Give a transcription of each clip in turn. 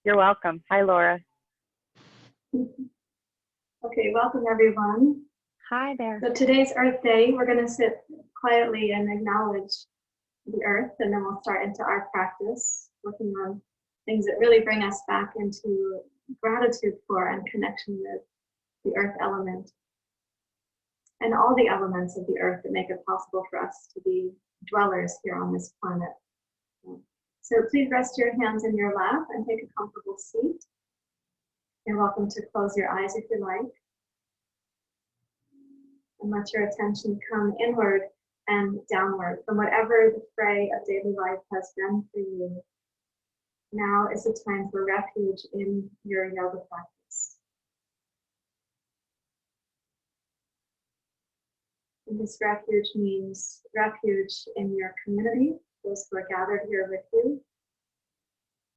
You're welcome. Hi, Laura. Okay, welcome everyone. Hi there. So today's Earth Day. We're going to sit quietly and acknowledge the Earth, and then we'll start into our practice, working on things that really bring us back into gratitude for and connection with the Earth element and all the elements of the Earth that make it possible for us to be dwellers here on this planet. So please rest your hands in your lap and take a comfortable seat. You're welcome to close your eyes if you like. And let your attention come inward and downward from whatever the fray of daily life has been for you. Now is the time for refuge in your yoga practice. And this refuge means refuge in your community, those who are gathered here with you,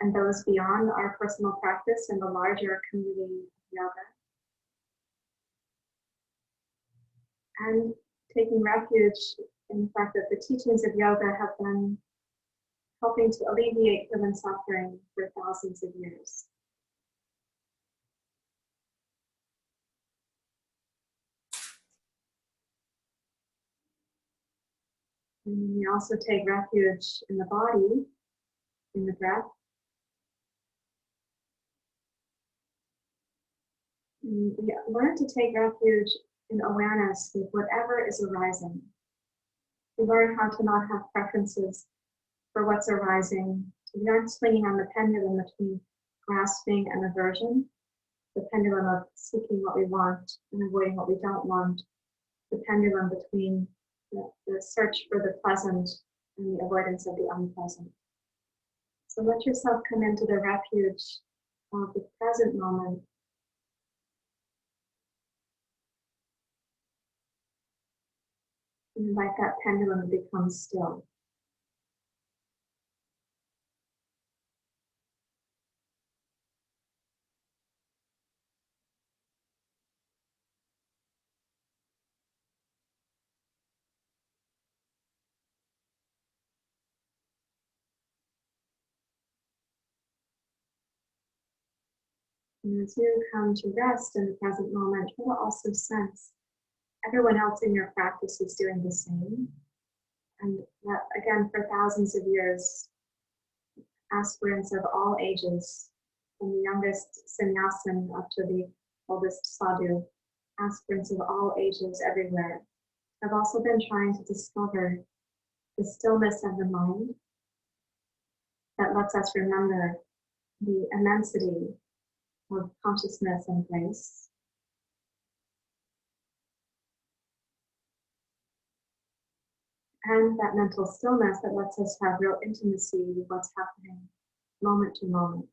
and those beyond our personal practice in the larger community of yoga. And taking refuge in the fact that the teachings of yoga have been helping to alleviate human suffering for thousands of years. And we also take refuge in the body, in the breath. And we learn to take refuge in awareness with whatever is arising. We learn how to not have preferences for what's arising. We aren't swinging on the pendulum between grasping and aversion, the pendulum of seeking what we want and avoiding what we don't want, the pendulum between the search for the pleasant and the avoidance of the unpleasant. So let yourself come into the refuge of the present moment. And like that pendulum, it becomes still. And as you come to rest in the present moment, you will also sense everyone else in your practice is doing the same. And that, again, for thousands of years, aspirants of all ages, from the youngest sannyasin up to the oldest sadhu, aspirants of all ages everywhere, have also been trying to discover the stillness of the mind that lets us remember the immensity of consciousness and grace. And that mental stillness that lets us have real intimacy with what's happening moment to moment.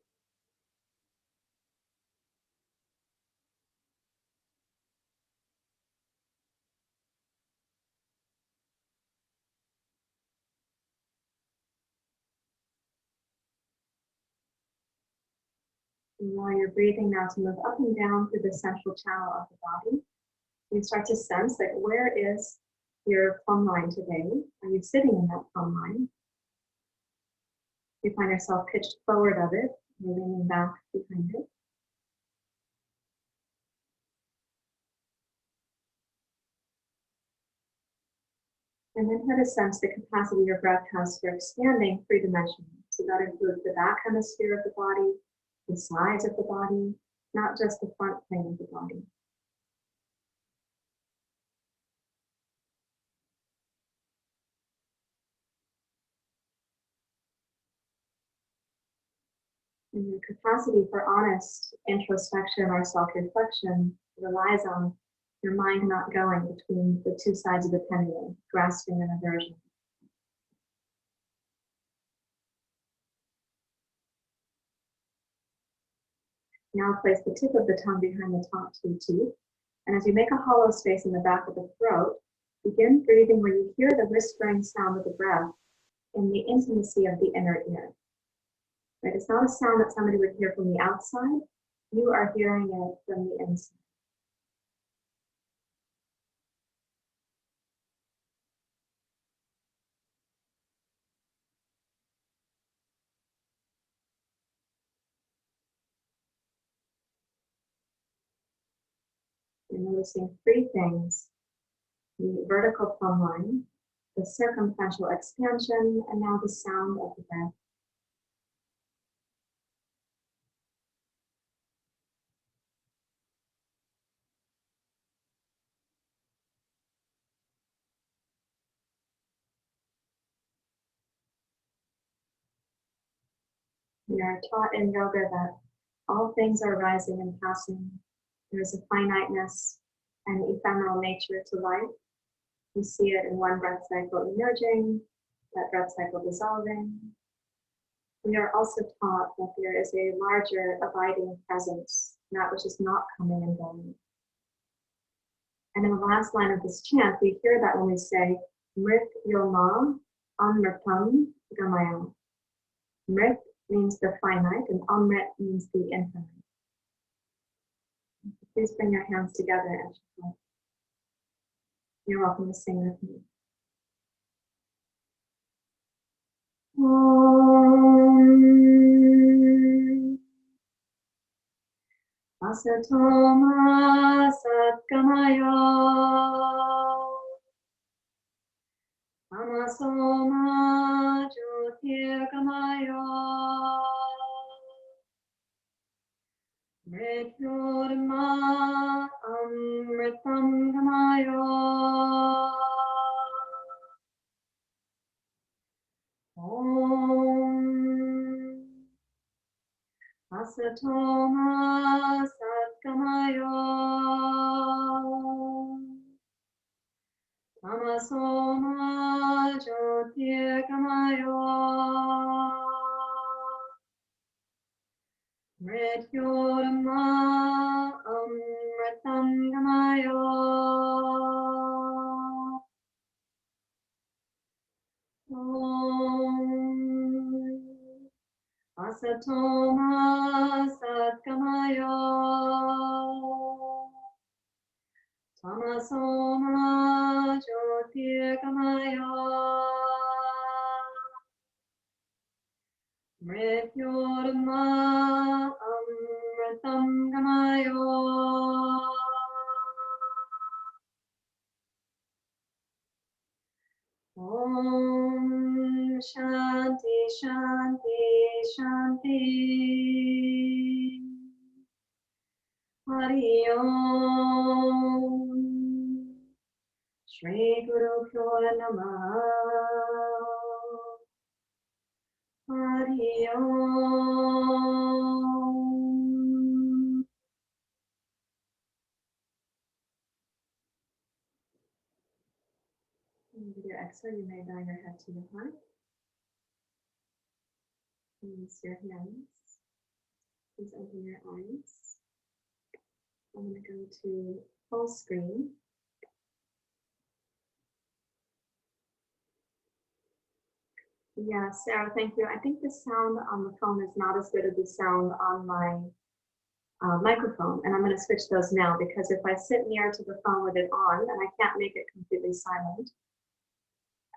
And while you're breathing now to move up and down through the central channel of the body, you start to sense that where is your plumb line today? Are you sitting in that plumb line? You find yourself pitched forward of it, or leaning back behind it. And then try to sense the capacity your breath has for expanding three-dimensionally. So that includes the back hemisphere of the body, the sides of the body, not just the front plane of the body. And the capacity for honest introspection or self-reflection relies on your mind not going between the two sides of the pendulum, grasping and aversion. Now place the tip of the tongue behind the top two teeth. And as you make a hollow space in the back of the throat, begin breathing where you hear the whispering sound of the breath in the intimacy of the inner ear. Right? It's not a sound that somebody would hear from the outside. You are hearing it from the inside. you're noticing three things: the vertical plumb line, the circumferential expansion, and now the sound of the breath. We are taught in yoga that all things are rising and passing. There is a finiteness and ephemeral nature to life. We see it in one breath cycle emerging, that breath cycle dissolving. We are also taught that there is a larger abiding presence, that which is not coming and going. And in the last line of this chant, we hear that when we say, Mrit Yoma Amritam Gamaya. Mrit means the finite, and Amrit means the infinite. Please bring your hands together as you go. You're welcome to sing with me. Om Asatoma Satgamaya Tamasoma Jyotirgamaya Mrityorma Amritam Gamaya Om Asatoma Satgamaya Tamasoma Jyotirgamaya Mrityorma Amritam Gamaya Om Asatoma Satgamaya Tamasoma Jyotirgamaya Mrityorma Amritam Gamaya Om Shanti Shanti Shanti Hari Om Shri Guru Pyo Namaha Hari Om. With your exhale, you may bow your head to your heart. Release your hands. Please open your eyes. I'm going to go to full screen. Yeah, Sarah, thank you. I think the sound on the phone is not as good as the sound on my microphone, and I'm going to switch those now, because if I sit near to the phone with it on and I can't make it completely silent,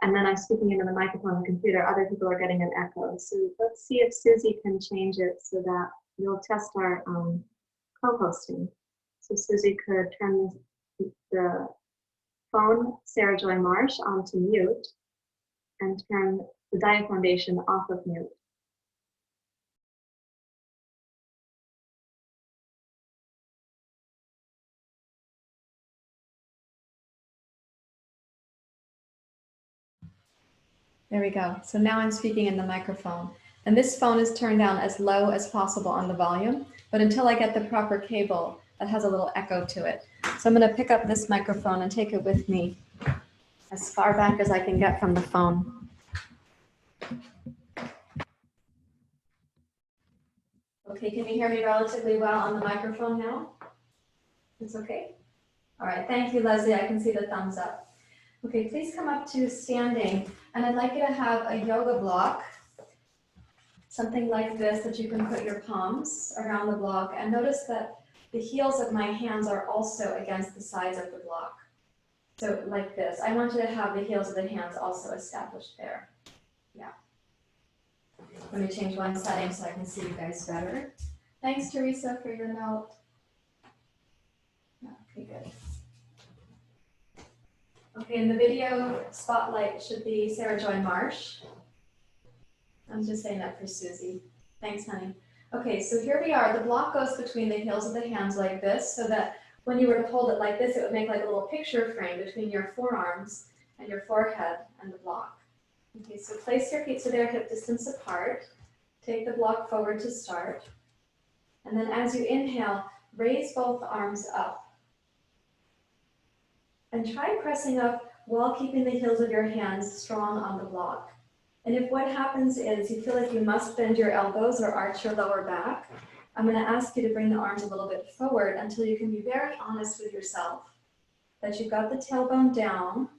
and then I'm speaking into the microphone on the computer, other people are getting an echo. So let's see if Susie can change it so that we'll test our co-hosting. So Susie could turn the phone, Sarahjoy Marsh, onto mute and turn the Daya Foundation off of mute. There we go. So now I'm speaking in the microphone. And this phone is turned down as low as possible on the volume, but until I get the proper cable, that has a little echo to it. So I'm going to pick up this microphone and take it with me as far back as I can get from the phone. Okay, can you hear me relatively well on the microphone now? It's okay? All right, thank you, Leslie. I can see the thumbs up. Okay, please come up to standing, and I'd like you to have a yoga block, something like this that you can put your palms around the block, and notice that the heels of my hands are also against the sides of the block. So like this. I want you to have the heels of the hands also established there. Yeah. Let me change one setting so I can see you guys better. Thanks, Teresa, for your note. Okay, good. Okay, and the video spotlight should be Sarahjoy Marsh. I'm just saying that for Susie. Thanks, honey. Okay, so here we are. The block goes between the heels of the hands like this, so that when you were to hold it like this, it would make like a little picture frame between your forearms and your forehead and the block. Okay, so place your feet so they're hip distance apart. Take the block forward to start. And then as you inhale, raise both arms up. And try pressing up while keeping the heels of your hands strong on the block. And if what happens is you feel like you must bend your elbows or arch your lower back, I'm going to ask you to bring the arms a little bit forward until you can be very honest with yourself that you've got the tailbone down.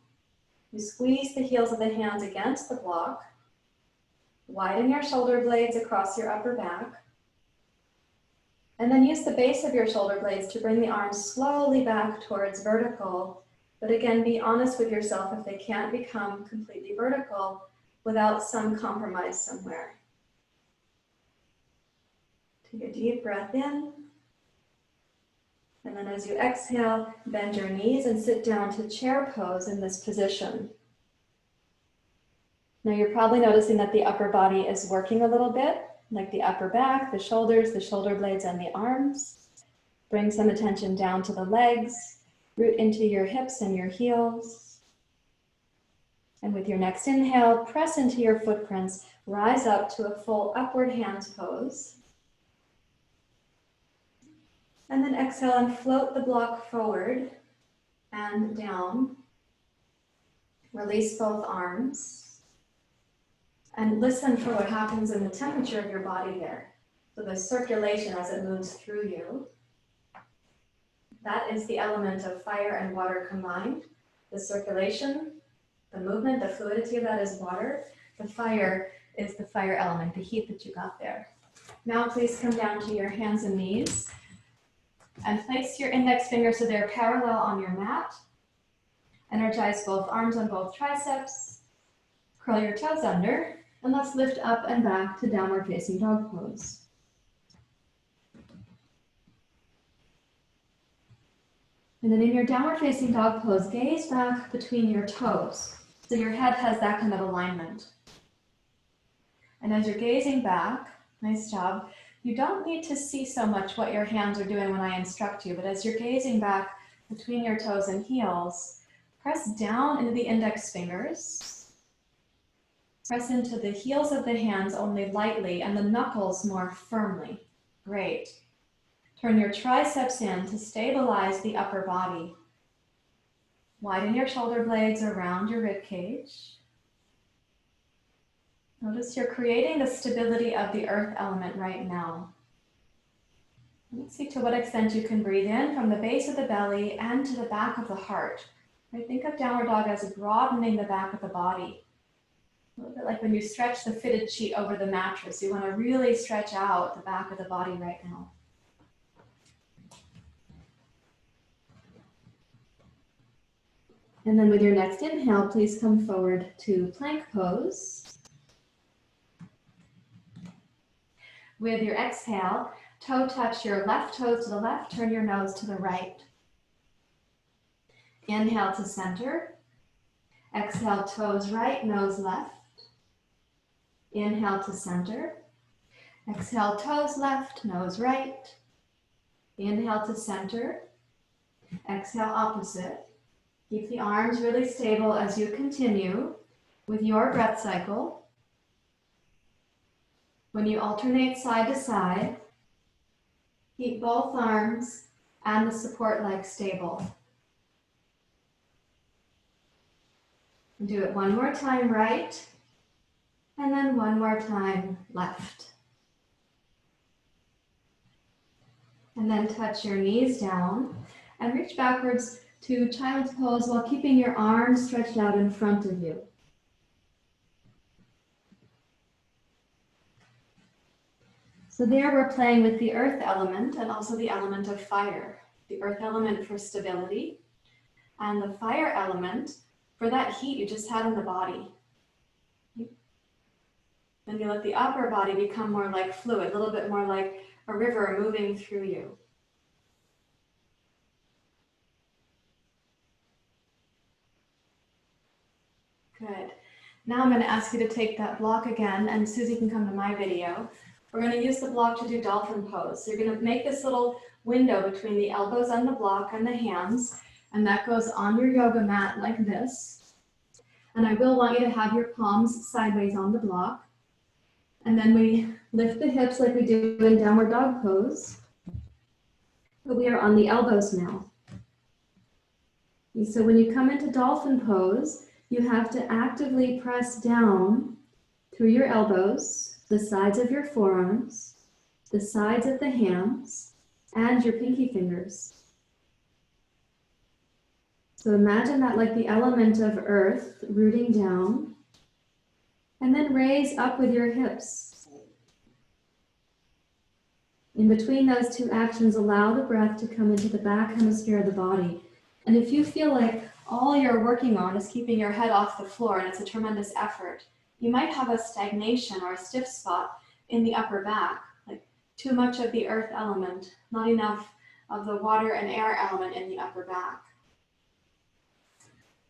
You squeeze the heels of the hands against the block. Widen your shoulder blades across your upper back. And then use the base of your shoulder blades to bring the arms slowly back towards vertical. But again, be honest with yourself if they can't become completely vertical without some compromise somewhere. Take a deep breath in. And then as you exhale, bend your knees and sit down to chair pose in this position. Now you're probably noticing that the upper body is working a little bit, like the upper back, the shoulders, the shoulder blades, and the arms. Bring some attention down to the legs, root into your hips and your heels. And with your next inhale, press into your footprints, rise up to a full upward hands pose. And then exhale and float the block forward and down. Release both arms. And listen for what happens in the temperature of your body there. So the circulation as it moves through you. That is the element of fire and water combined. The circulation, the movement, the fluidity of that is water. The fire is the fire element, the heat that you got there. Now please come down to your hands and knees and place your index fingers so they're parallel on your mat. Energize both arms on both triceps. Curl your toes under, and let's lift up and back to downward facing dog pose. And then in your downward facing dog pose, gaze back between your toes. So your head has that kind of alignment. And as you're gazing back, nice job, you don't need to see so much what your hands are doing when I instruct you, but as you're gazing back between your toes and heels, press down into the index fingers. Press into the heels of the hands only lightly and the knuckles more firmly. Great. Turn your triceps in to stabilize the upper body. Widen your shoulder blades around your rib cage. Notice you're creating the stability of the earth element right now. Let's see to what extent you can breathe in from the base of the belly and to the back of the heart. Right? Think of downward dog as broadening the back of the body. A little bit like when you stretch the fitted sheet over the mattress. You want to really stretch out the back of the body right now. And then with your next inhale, please come forward to plank pose. With your exhale, toe touch your left toes to the left, turn your nose to the right. Inhale to center. Exhale, toes right, nose left. Inhale to center. Exhale, toes left, nose right. Inhale to center. Exhale, opposite. Keep the arms really stable as you continue with your breath cycle. When you alternate side to side, keep both arms and the support leg stable. Do it one more time right, and then one more time left. And then touch your knees down and reach backwards to child's pose while keeping your arms stretched out in front of you. So there we're playing with the earth element and also the element of fire. The earth element for stability and the fire element for that heat you just had in the body. Then you let the upper body become more like fluid, a little bit more like a river moving through you. Good. Now I'm going to ask you to take that block again, and Susie can come to my video. We're going to use the block to do dolphin pose. So you're going to make this little window between the elbows on the block and the hands, and that goes on your yoga mat like this. And I will want you to have your palms sideways on the block. And then we lift the hips like we do in downward dog pose. But we are on the elbows now. And so when you come into dolphin pose, you have to actively press down through your elbows, the sides of your forearms, the sides of the hands, and your pinky fingers. So imagine that like the element of earth rooting down, and then raise up with your hips. In between those two actions, allow the breath to come into the back hemisphere of the body. And if you feel like all you're working on is keeping your head off the floor and it's a tremendous effort, you might have a stagnation or a stiff spot in the upper back, like too much of the earth element, not enough of the water and air element in the upper back,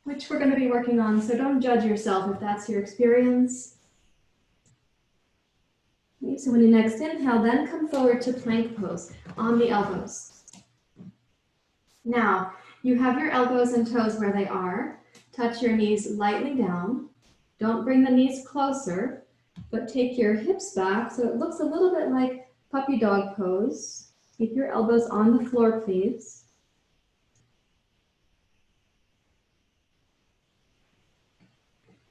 which we're going to be working on. So don't judge yourself if that's your experience. Okay, so when you next inhale, then come forward to plank pose on the elbows. Now, you have your elbows and toes where they are. Touch your knees lightly down. Don't bring the knees closer, but take your hips back so it looks a little bit like puppy dog pose. Keep your elbows on the floor, please.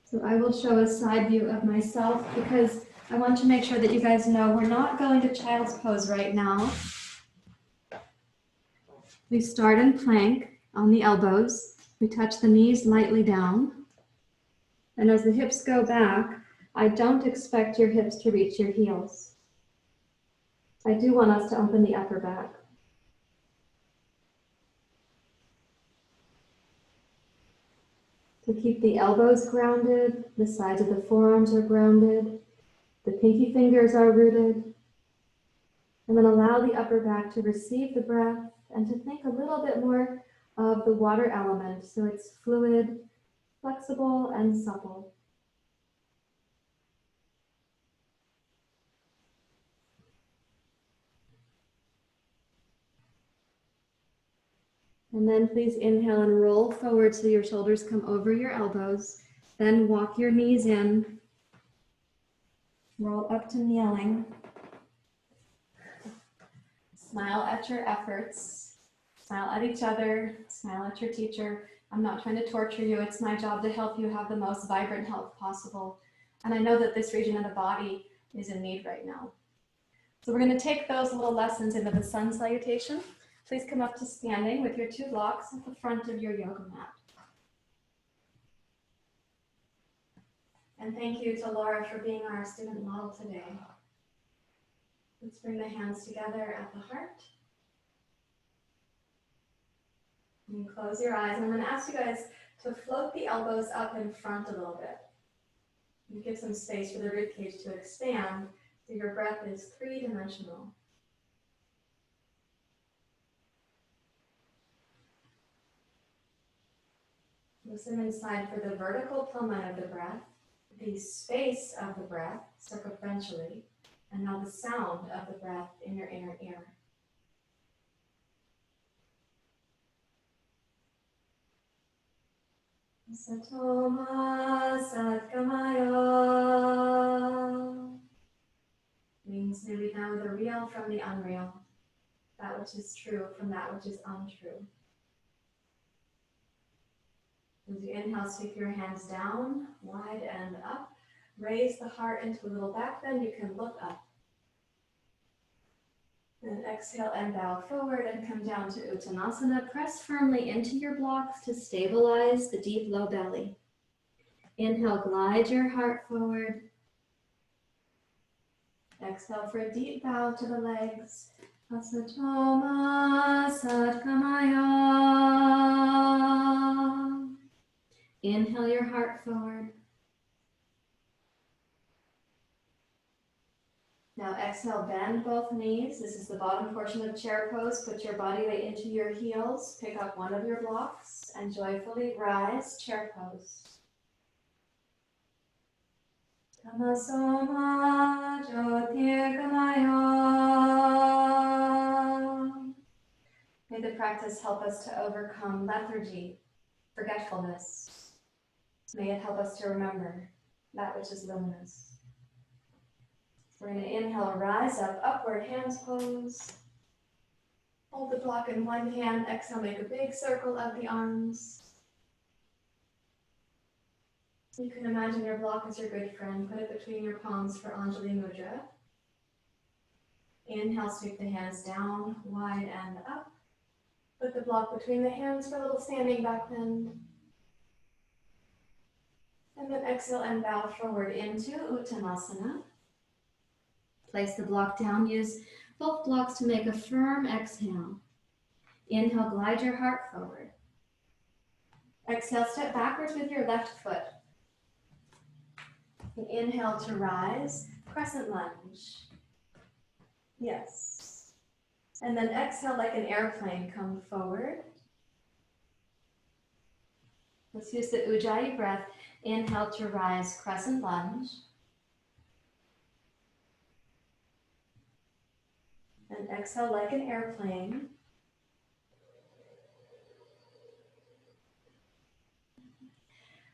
So I will show a side view of myself because I want to make sure that you guys know we're not going to child's pose right now. We start in plank on the elbows. We touch the knees lightly down. And as the hips go back, I don't expect your hips to reach your heels. I do want us to open the upper back. So keep the elbows grounded, the sides of the forearms are grounded, the pinky fingers are rooted, and then allow the upper back to receive the breath and to think a little bit more of the water element so it's fluid, flexible, and supple. And then please inhale and roll forward so your shoulders come over your elbows. Then walk your knees in. Roll up to kneeling. Smile at your efforts. Smile at each other. Smile at your teacher. I'm not trying to torture you. It's my job to help you have the most vibrant health possible. And I know that this region of the body is in need right now. So we're going to take those little lessons into the sun salutation. Please come up to standing with your two blocks at the front of your yoga mat. And thank you to Laura for being our student model today. Let's bring the hands together at the heart. And close your eyes. And I'm going to ask you guys to float the elbows up in front a little bit. And give some space for the ribcage to expand so your breath is three-dimensional. Listen inside for the vertical plummet of the breath, the space of the breath circumferentially, and now the sound of the breath in your inner ear. Satoma Satgamaya means may we know the real from the unreal, that which is true from that which is untrue. As you inhale, sweep your hands down, wide and up. Raise the heart into a little back bend. You can look up. And exhale and bow forward and come down to Uttanasana. Press firmly into your blocks to stabilize the deep low belly. Inhale, glide your heart forward. Exhale for a deep bow to the legs. Asatoma Satgamaya. Inhale your heart forward. Now exhale, bend both knees. This is the bottom portion of chair pose. Put your body weight into your heels. Pick up one of your blocks and joyfully rise, chair pose. Tamasoma Jyotirgamaya. May the practice help us to overcome lethargy, forgetfulness. May it help us to remember that which is luminous. We're going to inhale, rise up, upward hands pose. Hold the block in one hand. Exhale, make a big circle of the arms. You can imagine your block as your good friend. Put it between your palms for Anjali Mudra. Inhale, sweep the hands down, wide and up. Put the block between the hands for a little standing back bend. And then exhale and bow forward into Uttanasana. Place the block down. Use both blocks to make a firm exhale. Inhale, glide your heart forward. Exhale, step backwards with your left foot. And inhale to rise, crescent lunge. Yes. And then exhale like an airplane, come forward. Let's use the Ujjayi breath. Inhale to rise, crescent lunge. And exhale like an airplane.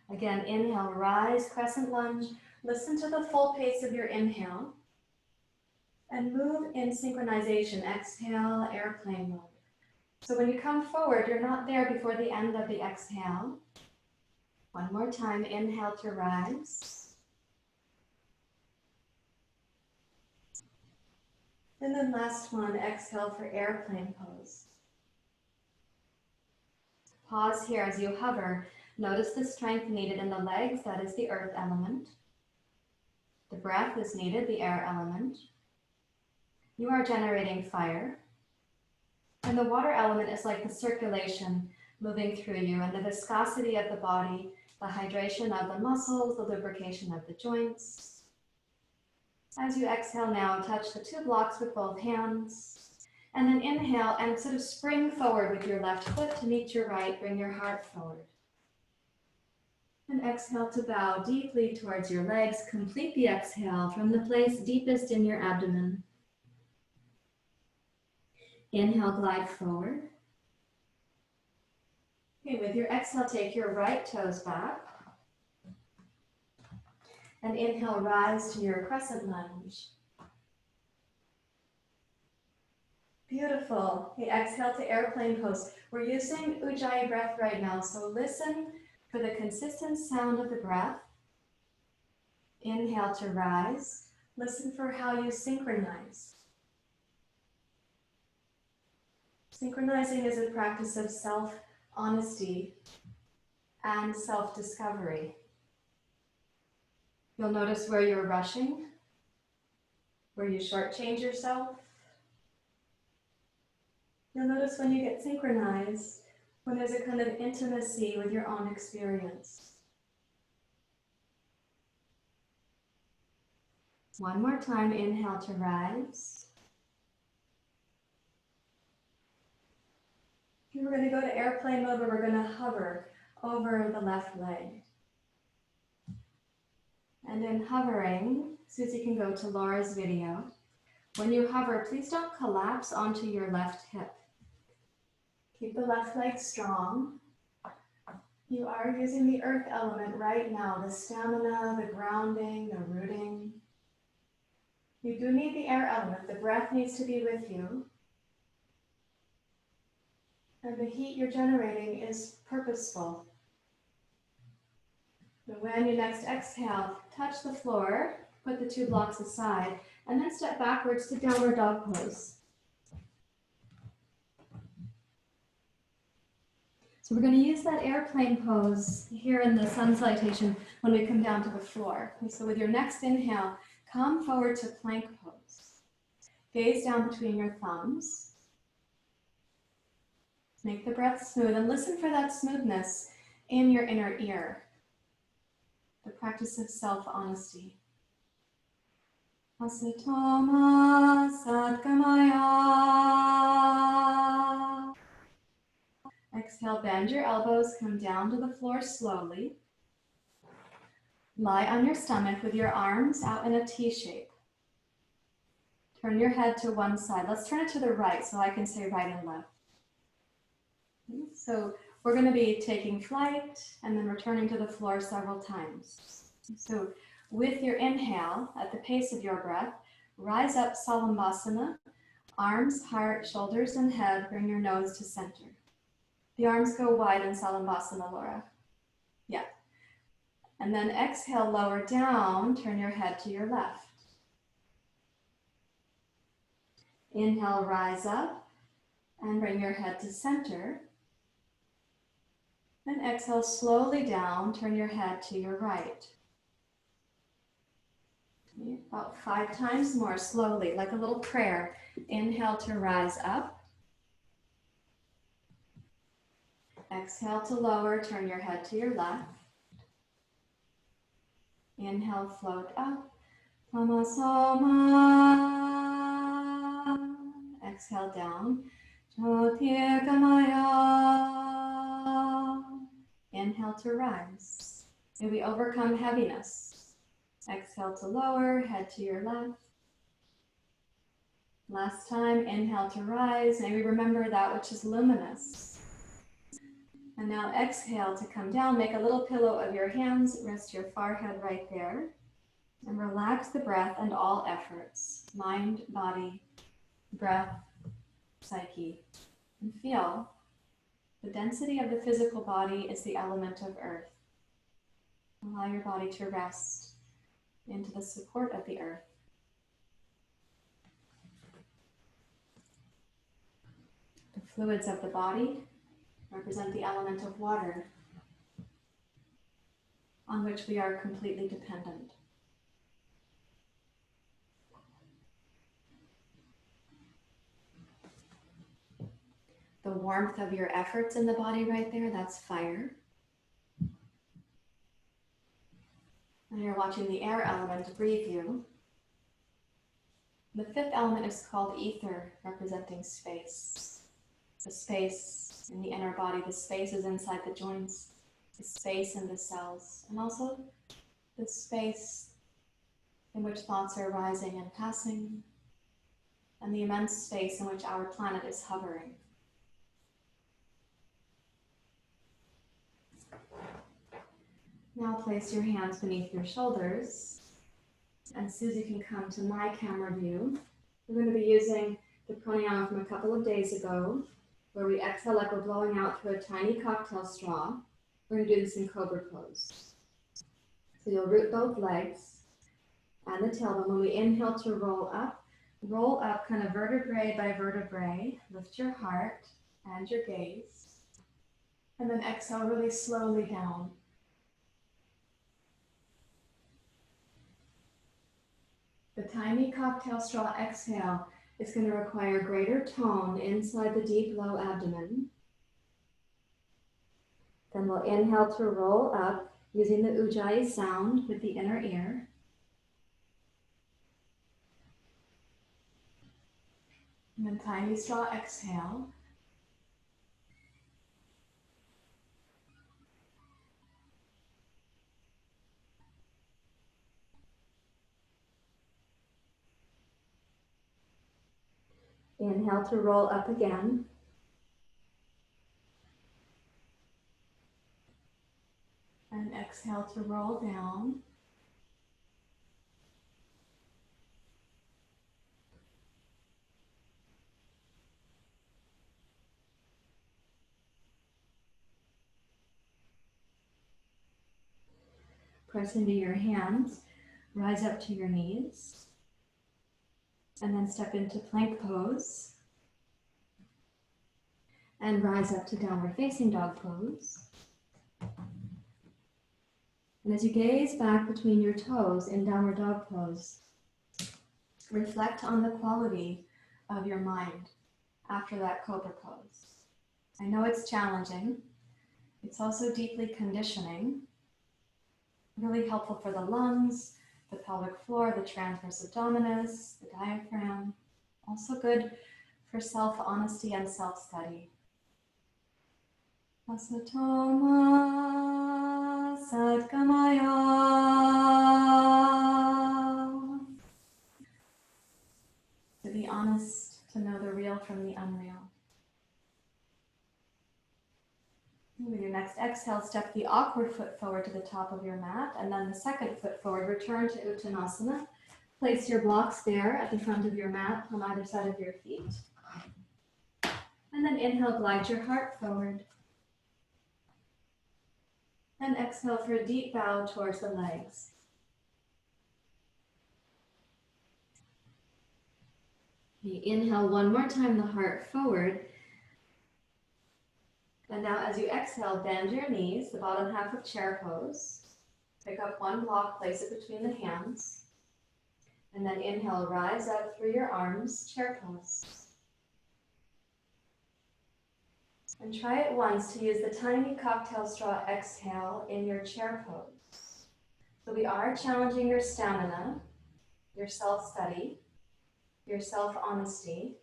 Again, inhale, rise, crescent lunge. Listen to the full pace of your inhale. And move in synchronization. Exhale, airplane mode. So when you come forward, you're not there before the end of the exhale. One more time, inhale to rise. And then last one, exhale for airplane pose. Pause here as you hover. Notice the strength needed in the legs, that is the earth element. The breath is needed, the air element. You are generating fire. And the water element is like the circulation moving through you, and the viscosity of the body, the hydration of the muscles, the lubrication of the joints. As you exhale now, touch the two blocks with both hands. And then inhale and sort of spring forward with your left foot to meet your right. Bring your heart forward. And exhale to bow deeply towards your legs. Complete the exhale from the place deepest in your abdomen. Inhale, glide forward. Okay, with your exhale, take your right toes back. And inhale, rise to your crescent lunge. Beautiful. Okay, exhale to airplane pose. We're using Ujjayi breath right now, so listen for the consistent sound of the breath. Inhale to rise. Listen for how you synchronize. Synchronizing is a practice of self-honesty and self-discovery. You'll notice where you're rushing, where you shortchange yourself. You'll notice when you get synchronized, when there's a kind of intimacy with your own experience. One more time, inhale to rise. We're going to go to airplane mode where we're going to hover over the left leg. And in hovering, Susie can go to Laura's video. When you hover, please don't collapse onto your left hip. Keep the left leg strong. You are using the earth element right now, the stamina, the grounding, the rooting. You do need the air element. The breath needs to be with you. And the heat you're generating is purposeful. And when you next exhale, touch the floor, put the two blocks aside, and then step backwards to downward dog pose. So we're going to use that airplane pose here in the sun salutation when we come down to the floor. Okay, so with your next inhale, come forward to plank pose. Gaze down between your thumbs. Make the breath smooth and listen for that smoothness in your inner ear. The practice of self-honesty. Asatoma Satgamaya. Exhale, bend your elbows, come down to the floor slowly. Lie on your stomach with your arms out in a T shape. Turn your head to one side. Let's turn it to the right so I can say right and left. So we're going to be taking flight and then returning to the floor several times. So with your inhale, at the pace of your breath, rise up salambasana, arms, heart, shoulders, and head. Bring your nose to center. The arms go wide in salambasana, Laura. Yeah. And then exhale, lower down, turn your head to your left. Inhale, rise up and bring your head to center. Then exhale, slowly down, turn your head to your right. About 5 times more slowly, like a little prayer. Inhale to rise up. Exhale to lower, turn your head to your left. Inhale, float up. Tamasoma. Exhale down. Jyotirgamaya. Inhale to rise. May we overcome heaviness. Exhale to lower, head to your left. Last time, inhale to rise. May we remember that which is luminous. And now exhale to come down. Make a little pillow of your hands. Rest your forehead right there. And relax the breath and all efforts. Mind, body, breath, psyche. And feel the density of the physical body is the element of earth. Allow your body to rest into the support of the earth. The fluids of the body represent the element of water, on which we are completely dependent. The warmth of your efforts in the body right there, that's fire. And you're watching the air element breathe you. The 5th element is called ether, representing space. The space in the inner body, the space is inside the joints, the space in the cells, and also the space in which thoughts are rising and passing, and the immense space in which our planet is hovering. Now place your hands beneath your shoulders, and Susie can come to my camera view. We're going to be using the pranayama from a couple of days ago, where we exhale like we're blowing out through a tiny cocktail straw. We're going to do this in cobra pose. So you'll root both legs and the tailbone. When we inhale to roll up kind of vertebrae by vertebrae. Lift your heart and your gaze. And then exhale really slowly down. The tiny cocktail straw exhale is going to require greater tone inside the deep low abdomen. Then we'll inhale to roll up using the Ujjayi sound with the inner ear. And then tiny straw exhale. Inhale to roll up again. And exhale to roll down. Press into your hands, rise up to your knees, and then step into plank pose. And rise up to downward facing dog pose. And as you gaze back between your toes in downward dog pose, reflect on the quality of your mind after that cobra pose. I know it's challenging. It's also deeply conditioning, really helpful for the lungs, the pelvic floor, the transverse abdominis, the diaphragm. Also good for self-honesty and self-study. Asatoma Satgamaya. To be honest, to know the real from the unreal. With your next exhale, step the awkward foot forward to the top of your mat, and then the second foot forward. Return to Uttanasana. Place your blocks there at the front of your mat on either side of your feet. And then inhale, glide your heart forward. And exhale for a deep bow towards the legs. Okay, inhale one more time, the heart forward. And now as you exhale, bend your knees, the bottom half of chair pose. Pick up one block, place it between the hands. And then inhale, rise up through your arms, chair pose. And try it once to use the tiny cocktail straw exhale in your chair pose. So we are challenging your stamina, your self-study, your self-honesty,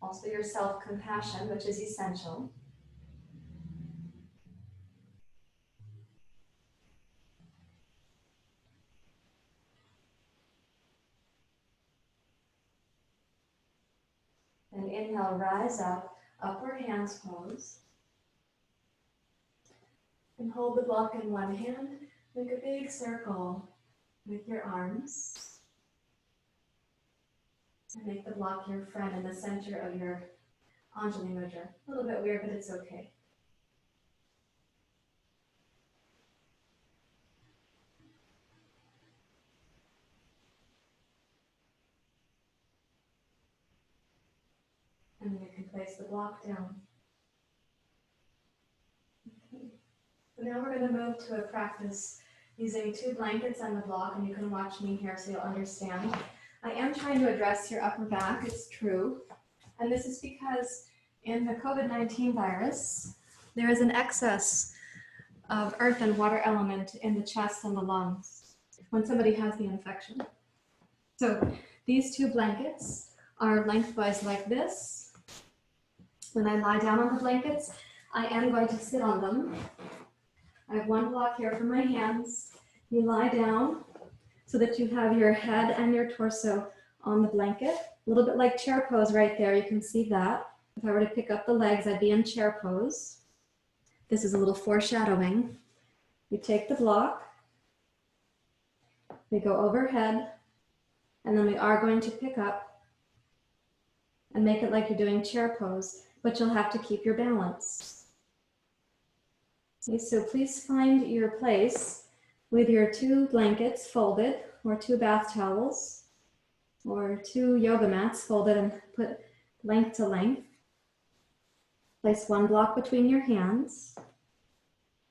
also your self-compassion, which is essential. And inhale, rise up, upward hands pose. And hold the block in one hand, make a big circle with your arms. And make the block your friend in the center of your Anjali Mudra. A little bit weird, but it's okay. And then you can place the block down. Okay. So now we're going to move to a practice using 2 blankets and the block, and you can watch me here so you'll understand. I am trying to address your upper back, it's true. And this is because in the COVID-19 virus, there is an excess of earth and water element in the chest and the lungs when somebody has the infection. So these 2 blankets are lengthwise like this. When I lie down on the blankets, I am going to sit on them. I have one block here for my hands. You lie down so that you have your head and your torso on the blanket. A little bit like chair pose right there, you can see that. If I were to pick up the legs, I'd be in chair pose. This is a little foreshadowing. You take the block, we go overhead, and then we are going to pick up and make it like you're doing chair pose, but you'll have to keep your balance. Okay, so please find your place with your 2 blankets folded, or 2 bath towels, or 2 yoga mats folded and put length to length. Place one block between your hands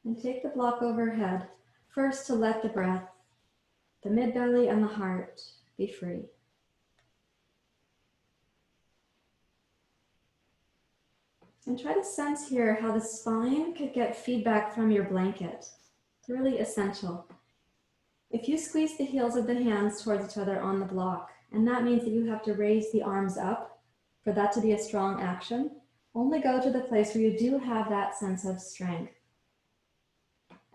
and take the block overhead, first to let the breath, the mid-belly and the heart be free. And try to sense here how the spine could get feedback from your blanket. It's really essential. If you squeeze the heels of the hands towards each other on the block, and that means that you have to raise the arms up for that to be a strong action, only go to the place where you do have that sense of strength.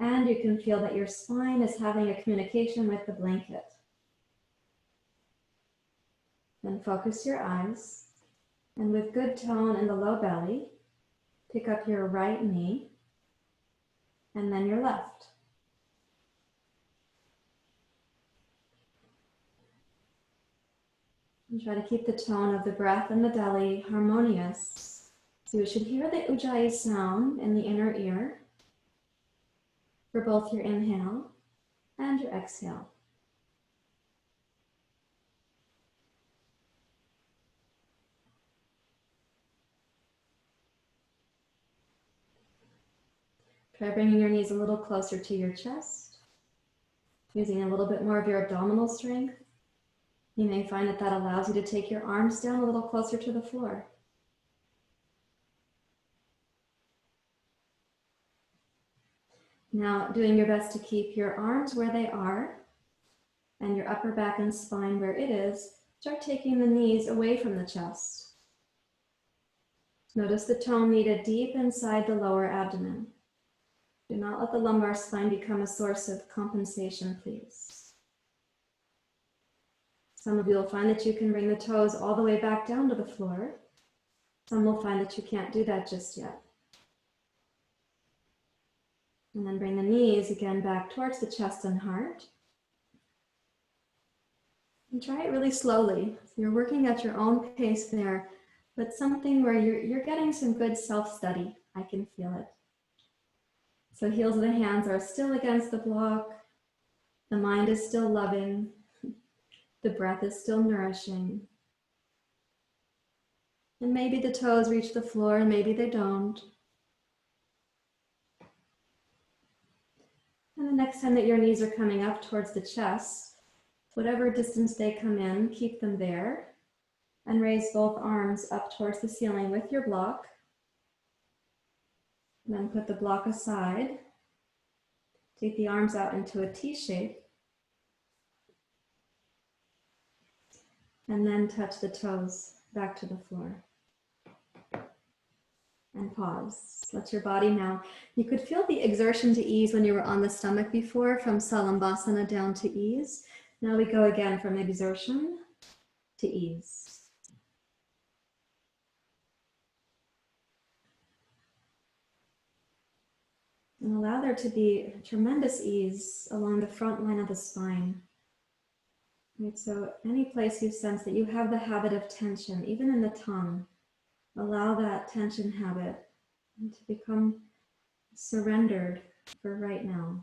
And you can feel that your spine is having a communication with the blanket. Then focus your eyes, and with good tone in the low belly, pick up your right knee, and then your left. And try to keep the tone of the breath and the belly harmonious. So you should hear the Ujjayi sound in the inner ear for both your inhale and your exhale. Try bringing your knees a little closer to your chest, using a little bit more of your abdominal strength. You may find that that allows you to take your arms down a little closer to the floor. Now, doing your best to keep your arms where they are and your upper back and spine where it is, start taking the knees away from the chest. Notice the tone needed deep inside the lower abdomen. Do not let the lumbar spine become a source of compensation, please. Some of you will find that you can bring the toes all the way back down to the floor. Some will find that you can't do that just yet. And then bring the knees again back towards the chest and heart. And try it really slowly. So you're working at your own pace there, but something where you're getting some good self-study. I can feel it. So heels of the hands are still against the block. The mind is still loving. The breath is still nourishing. And maybe the toes reach the floor and maybe they don't. And the next time that your knees are coming up towards the chest, whatever distance they come in, keep them there. And raise both arms up towards the ceiling with your block. And then put the block aside. Take the arms out into a T shape. And then touch the toes back to the floor. And pause. Let your body now. You could feel the exertion to ease when you were on the stomach before, from salambasana down to ease. Now we go again from exertion to ease. And allow there to be tremendous ease along the front line of the spine. Right, so any place you sense that you have the habit of tension, even in the tongue, allow that tension habit to become surrendered for right now.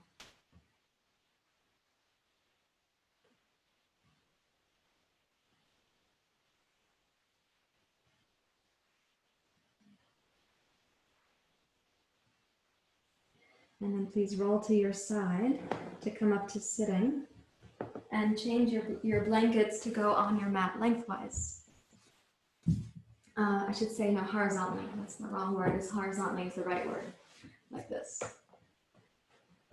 And then please roll to your side to come up to sitting. And change your blankets to go on your mat lengthwise. I should say no, horizontally. That's the wrong word. Is horizontally is the right word. Like this.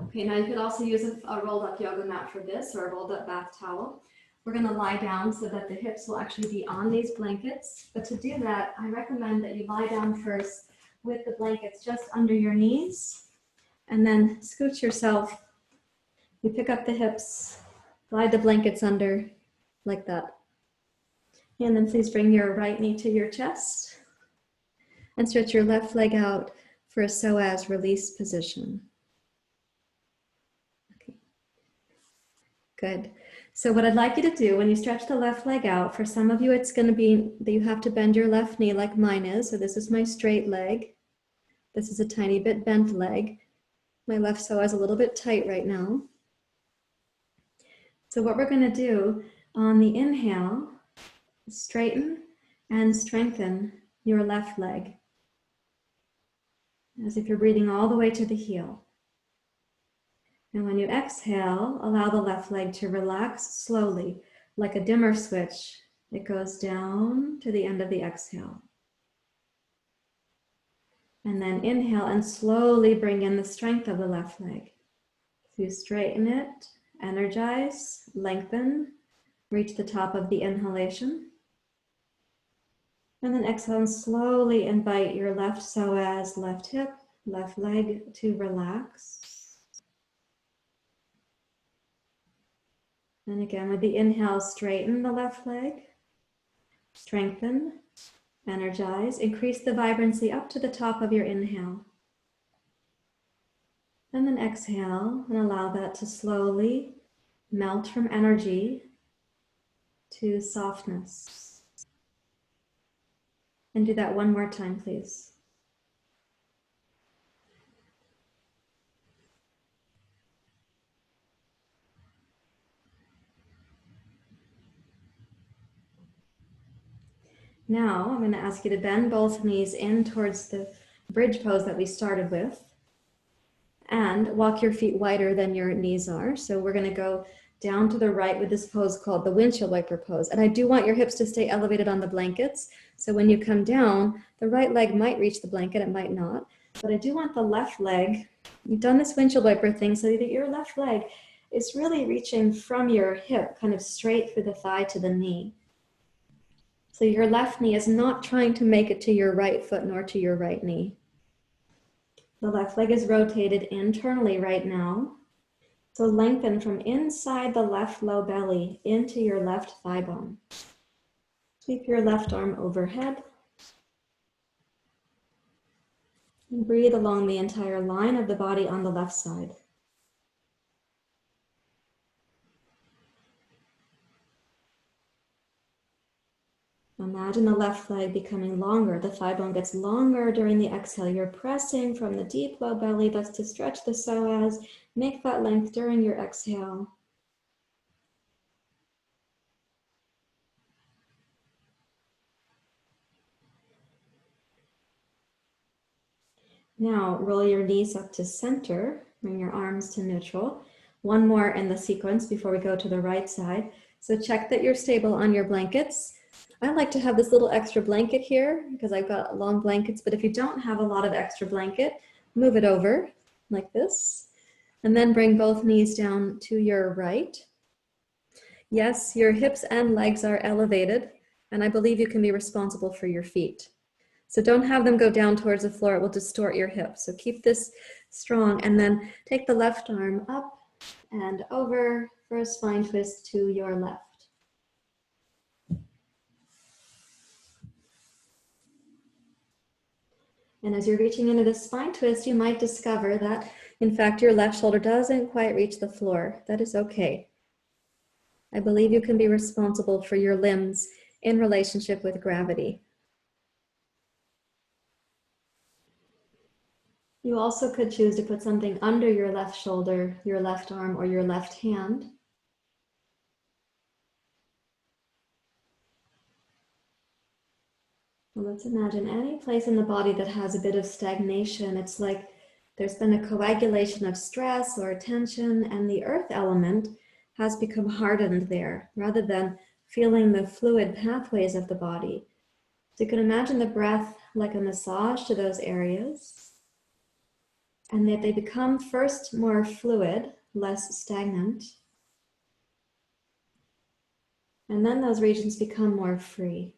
Okay, now you could also use a rolled up yoga mat for this, or a rolled up bath towel. We're going to lie down so that the hips will actually be on these blankets. But to do that, I recommend that you lie down first with the blankets just under your knees. And then scoot yourself. You pick up the hips. Glide the blankets under, like that. And then please bring your right knee to your chest and stretch your left leg out for a psoas release position. Okay. Good. So what I'd like you to do when you stretch the left leg out, for some of you it's going to be that you have to bend your left knee like mine is. So this is my straight leg. This is a tiny bit bent leg. My left psoas is a little bit tight right now. So what we're going to do on the inhale, straighten and strengthen your left leg, as if you're breathing all the way to the heel. And when you exhale, allow the left leg to relax slowly, like a dimmer switch. It goes down to the end of the exhale. And then inhale and slowly bring in the strength of the left leg. So you straighten it. Energize, lengthen, reach the top of the inhalation. And then exhale and slowly invite your left psoas, left hip, left leg to relax. And again with the inhale, straighten the left leg, strengthen, energize, increase the vibrancy up to the top of your inhale. And then exhale and allow that to slowly melt from energy to softness. And do that one more time, please. Now I'm going to ask you to bend both knees in towards the bridge pose that we started with. And walk your feet wider than your knees are. So we're going to go down to the right with this pose called the windshield wiper pose. And I do want your hips to stay elevated on the blankets. So when you come down, the right leg might reach the blanket, it might not. But I do want the left leg, you've done this windshield wiper thing so that your left leg is really reaching from your hip, kind of straight through the thigh to the knee. So your left knee is not trying to make it to your right foot nor to your right knee. The left leg is rotated internally right now. So lengthen from inside the left low belly into your left thigh bone. Sweep your left arm overhead. And breathe along the entire line of the body on the left side. Imagine the left leg becoming longer. The thigh bone gets longer during the exhale. You're pressing from the deep low belly. That's to stretch the psoas. Make that length during your exhale. Now roll your knees up to center. Bring your arms to neutral. One more in the sequence before we go to the right side. So check that you're stable on your blankets. I like to have this little extra blanket here because I've got long blankets, but if you don't have a lot of extra blanket, move it over like this, and then bring both knees down to your right. Yes, your hips and legs are elevated, and I believe you can be responsible for your feet. So don't have them go down towards the floor, it will distort your hips. So keep this strong, and then take the left arm up and over for a spine twist to your left. And as you're reaching into the spine twist, you might discover that, in fact, your left shoulder doesn't quite reach the floor. That is okay. I believe you can be responsible for your limbs in relationship with gravity. You also could choose to put something under your left shoulder, your left arm, or your left hand. Well, let's imagine any place in the body that has a bit of stagnation. It's like there's been a coagulation of stress or tension, and the earth element has become hardened there, rather than feeling the fluid pathways of the body. So you can imagine the breath like a massage to those areas, and that they become first more fluid, less stagnant, and then those regions become more free.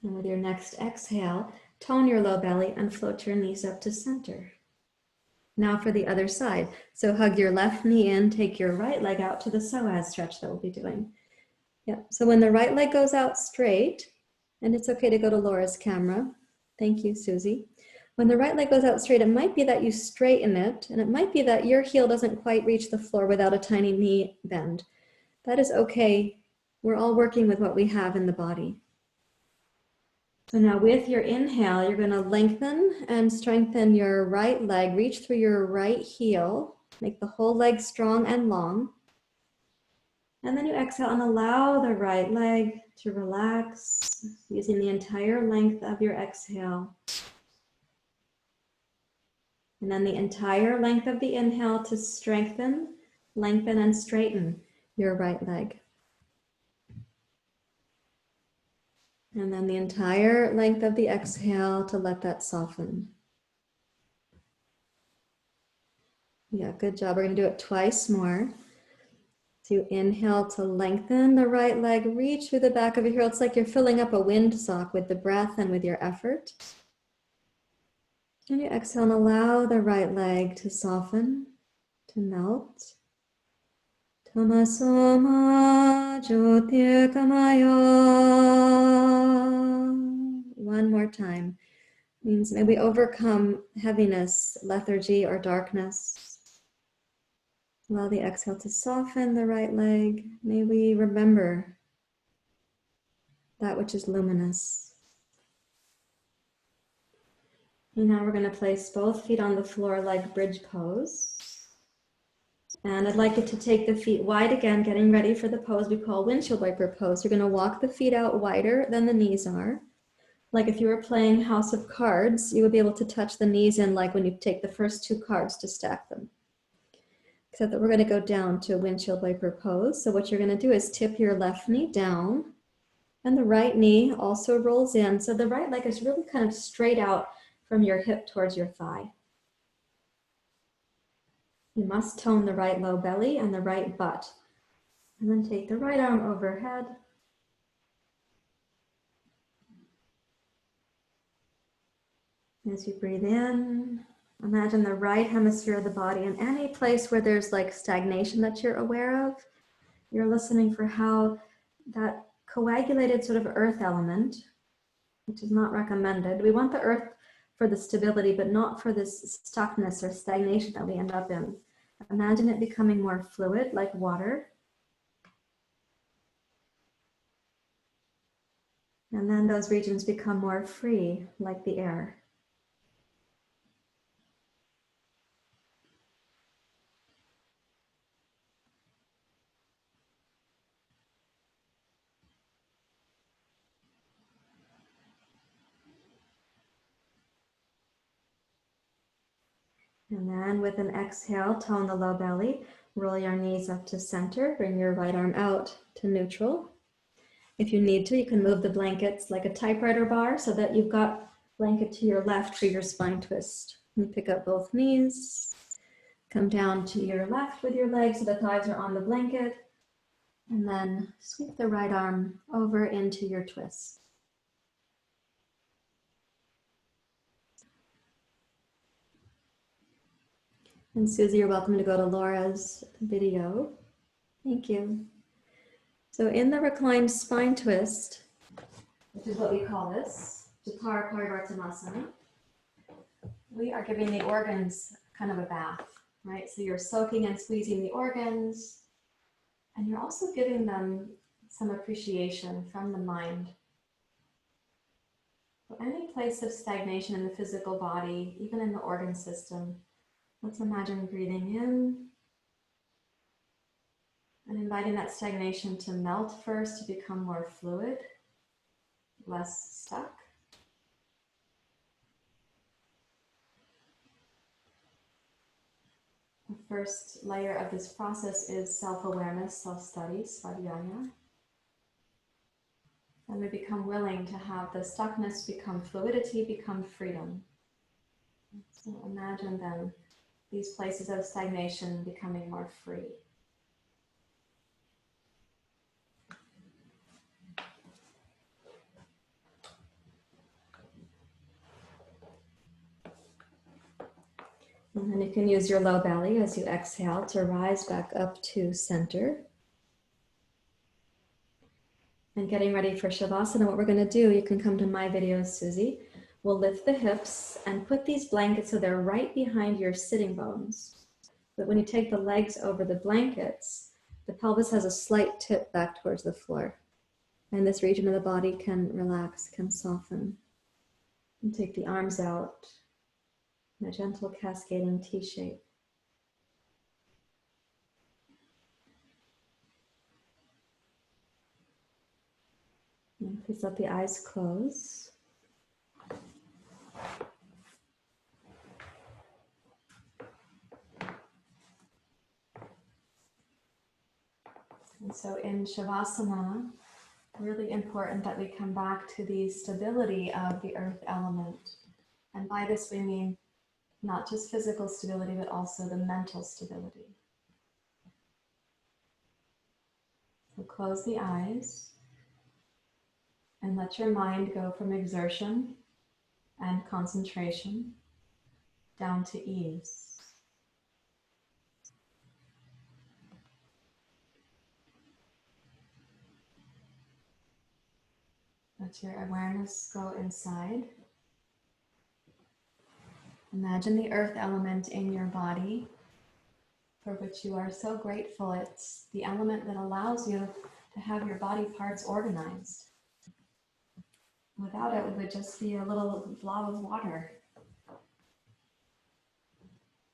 And with your next exhale, tone your low belly and float your knees up to center. Now for the other side. So hug your left knee in, take your right leg out to the psoas stretch that we'll be doing. Yeah. So when the right leg goes out straight, and it's okay to go to Laura's camera. Thank you, Susie. When the right leg goes out straight, it might be that you straighten it, and it might be that your heel doesn't quite reach the floor without a tiny knee bend. That is okay. We're all working with what we have in the body. So now with your inhale, you're going to lengthen and strengthen your right leg. Reach through your right heel. Make the whole leg strong and long. And then you exhale and allow the right leg to relax using the entire length of your exhale. And then the entire length of the inhale to strengthen, lengthen, and straighten your right leg. And then the entire length of the exhale to let that soften. Yeah, good job. We're going to do it twice more. So you inhale to lengthen the right leg, reach through the back of your heel. It's like you're filling up a windsock with the breath and with your effort. And you exhale and allow the right leg to soften, to melt. Tamasoma jyotirgamaya. One more time. Means may we overcome heaviness, lethargy, or darkness. Allow the exhale to soften the right leg. May we remember that which is luminous. And now we're going to place both feet on the floor like bridge pose. And I'd like you to take the feet wide again, getting ready for the pose we call windshield wiper pose. You're going to walk the feet out wider than the knees are. Like if you were playing House of Cards, you would be able to touch the knees in like when you take the first two cards to stack them. Except that we're going to go down to a windshield wiper pose. So what you're going to do is tip your left knee down, and the right knee also rolls in. So the right leg is really kind of straight out from your hip towards your thigh. You must tone the right low belly and the right butt. And then take the right arm overhead. As you breathe in, imagine the right hemisphere of the body and any place where there's like stagnation that you're aware of. You're listening for how that coagulated sort of earth element, which is not recommended. We want the earth for the stability, but not for this stuckness or stagnation that we end up in. Imagine it becoming more fluid, like water. And then those regions become more free, like the air. And then with an exhale, tone the low belly, roll your knees up to center, bring your right arm out to neutral. If you need to, you can move the blankets like a typewriter bar so that you've got blanket to your left for your spine twist. You pick up both knees, come down to your left with your legs so the thighs are on the blanket, and then sweep the right arm over into your twist. And Susie, you're welcome to go to Laura's video. Thank you. So in the reclined spine twist, which is what we call this, Jatara Parivartanasana, we are giving the organs kind of a bath, right? So you're soaking and squeezing the organs, and you're also giving them some appreciation from the mind. So any place of stagnation in the physical body, even in the organ system, let's imagine breathing in and inviting that stagnation to melt first, to become more fluid, less stuck. The first layer of this process is self-awareness, self-study, svadhyaya. And we become willing to have the stuckness become fluidity, become freedom. So imagine then these places of stagnation becoming more free. And then you can use your low belly as you exhale to rise back up to center. And getting ready for Shavasana, what we're going to do, you can come to my videos, Susie. We'll lift the hips and put these blankets so they're right behind your sitting bones. But when you take the legs over the blankets, the pelvis has a slight tip back towards the floor. And this region of the body can relax, can soften. And take the arms out in a gentle cascading T shape. And please let the eyes close. And so in Shavasana, really important that we come back to the stability of the earth element. And by this we mean not just physical stability, but also the mental stability. So close the eyes and let your mind go from exertion and concentration down to ease. Let your awareness go inside. Imagine the earth element in your body, for which you are so grateful. It's the element that allows you to have your body parts organized. Without it, it would just be a little blob of water.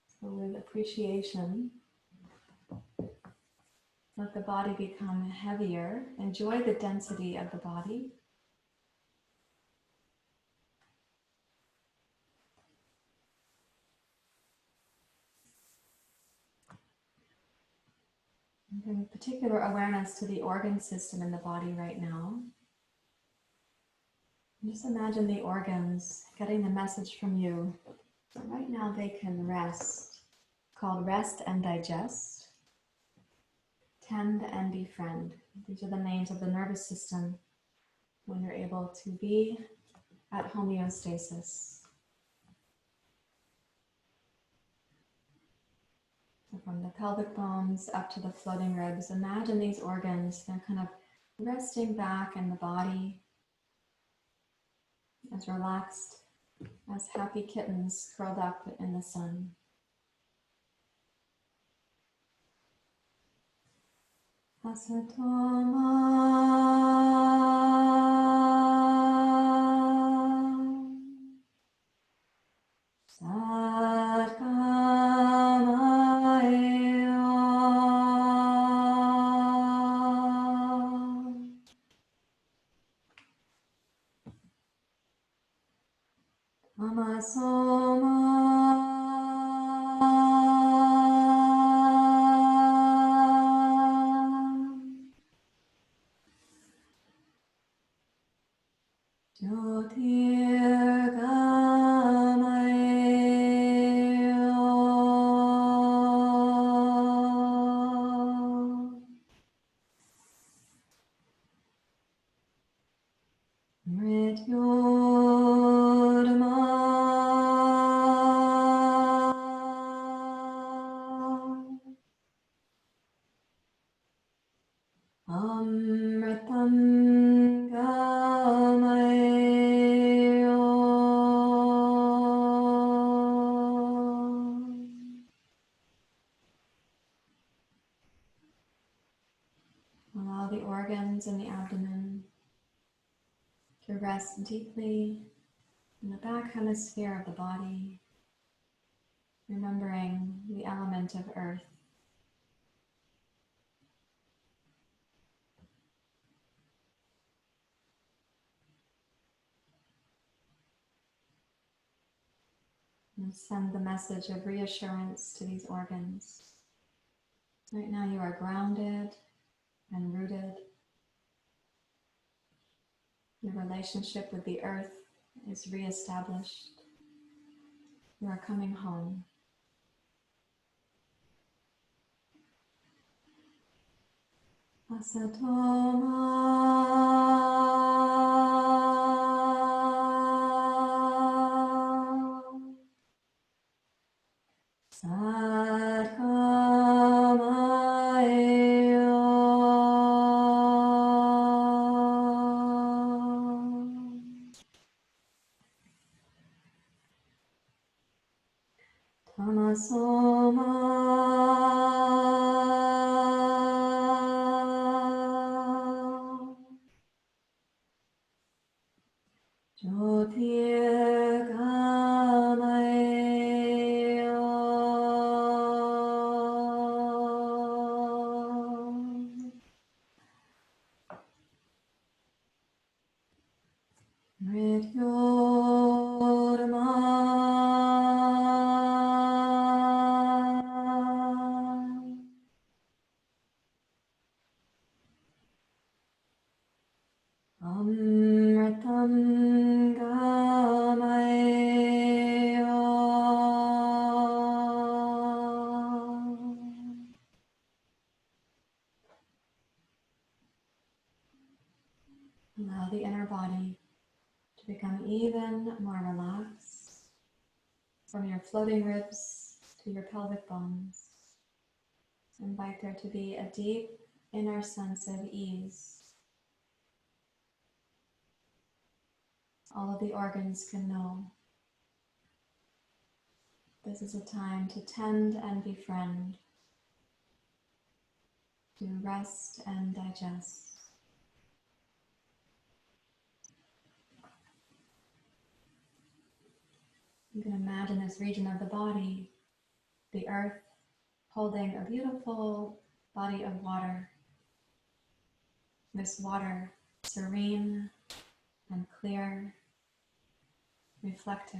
So with appreciation, let the body become heavier. Enjoy the density of the body. Bring particular awareness to the organ system in the body right now. And just imagine the organs getting the message from you. So right now they can rest, called Rest and Digest, Tend and Befriend. These are the names of the nervous system when you're able to be at homeostasis. So from the pelvic bones up to the floating ribs, imagine these organs, they're kind of resting back in the body, as relaxed as happy kittens curled up in the sun. Allow the organs in the abdomen to rest deeply in the back hemisphere of the body, remembering the element of earth. And send the message of reassurance to these organs. Right now you are grounded and rooted. Your relationship with the earth is reestablished. You are coming home. Allow the inner body to become even more relaxed, from your floating ribs to your pelvic bones. Invite there to be a deep inner sense of ease. All of the organs can know this is a time to tend and befriend, to rest and digest. You can imagine this region of the body, the earth, holding a beautiful body of water. This water, serene and clear, reflective.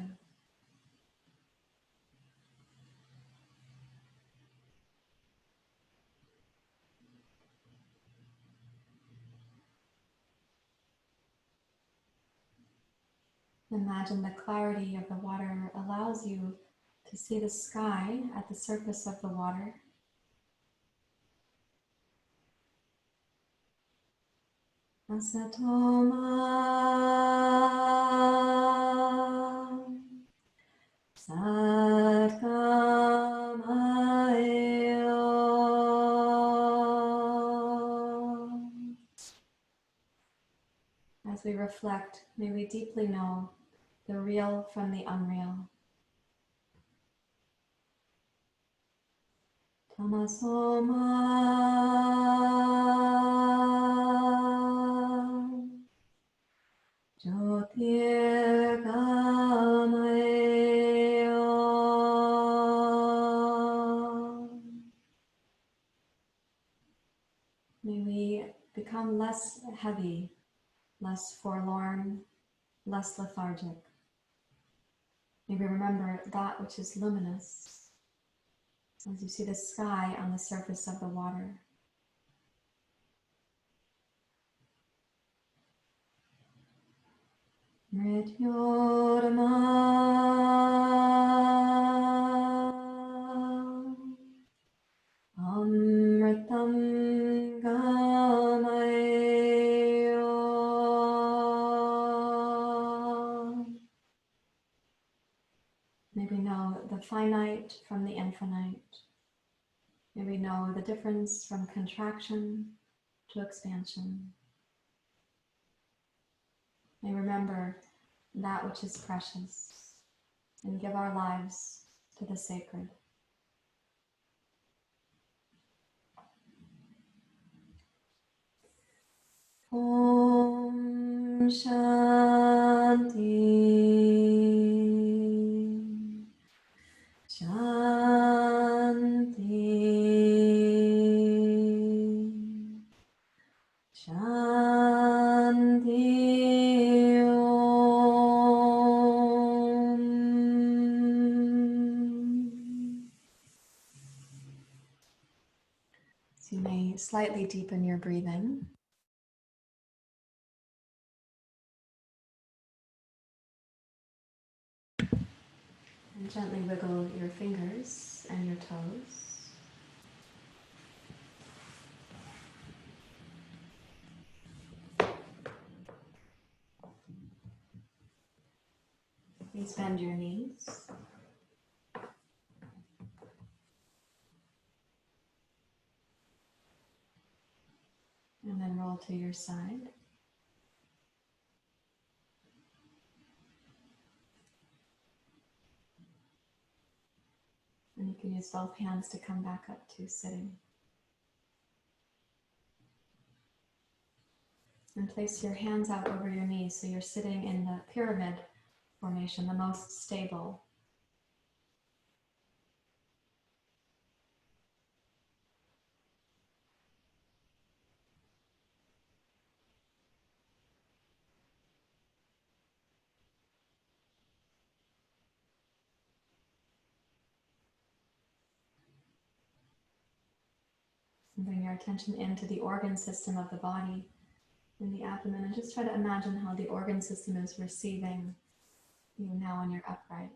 Imagine the clarity of the water allows you to to see the sky at the surface of the water. Asatoma Satgamaya. As we reflect, may we deeply know the real from the unreal. Tamasoma Jyotirgamaya. May we become less heavy, less forlorn, less lethargic. May we remember that which is luminous as you see the sky on the surface of the water. Mrityorma Amritam Gamayo. May we know the finite from the infinite. May we know the difference from contraction to expansion. May we remember that which is precious and give our lives to the sacred. Om Shanti Shanti Shanti Om. So you may slightly deepen your breathing. And gently wiggle your fingers and your toes. Please bend your knees. And then roll to your side. And you can use both hands to come back up to sitting. And place your hands out over your knees so you're sitting in the pyramid formation, the most stable. And bring your attention into the organ system of the body, in the abdomen, and just try to imagine how the organ system is receiving you now when you're upright.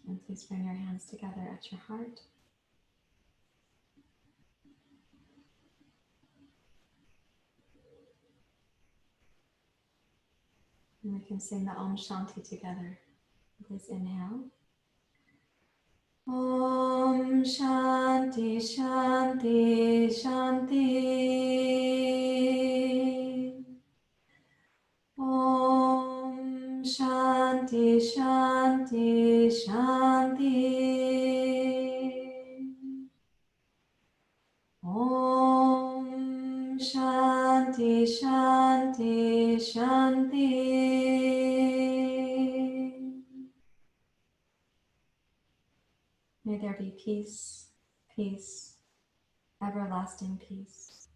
And please bring your hands together at your heart. And we can sing the Om Shanti together. Please inhale. Om Shanti Shanti Shanti. Om Shanti Shanti Shanti. Om Shanti Shanti Shanti. May there be peace, peace, everlasting peace.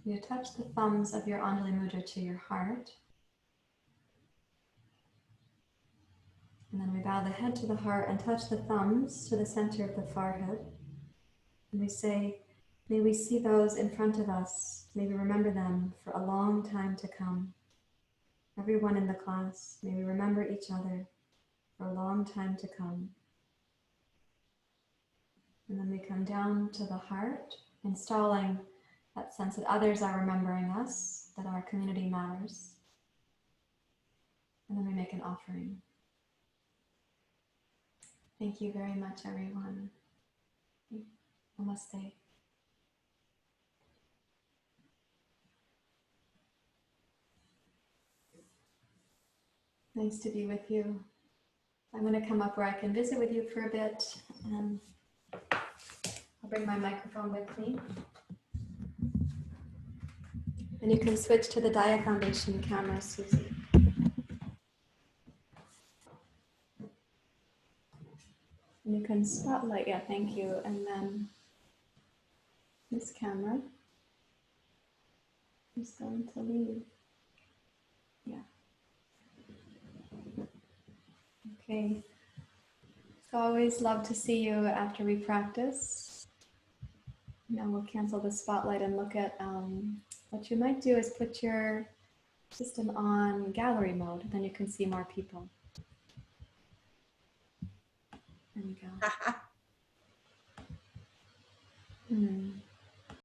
You touch the thumbs of your Anjali Mudra to your heart. And then we bow the head to the heart and touch the thumbs to the center of the forehead. And we say, may we see those in front of us. May we remember them for a long time to come. Everyone in the class, may we remember each other for a long time to come. And then we come down to the heart, installing that sense that others are remembering us, that our community matters. And then we make an offering. Thank you very much, everyone. Namaste. Nice to be with you. I'm going to come up where I can visit with you for a bit, and I'll bring my microphone with me. And you can switch to the Daya Foundation camera, Susie. And you can spotlight, yeah, thank you. And then this camera is going to leave. Yeah. Okay. So always love to see you after we practice. Now we'll cancel the spotlight and look at what you might do is put your system on gallery mode, then you can see more people. There we go.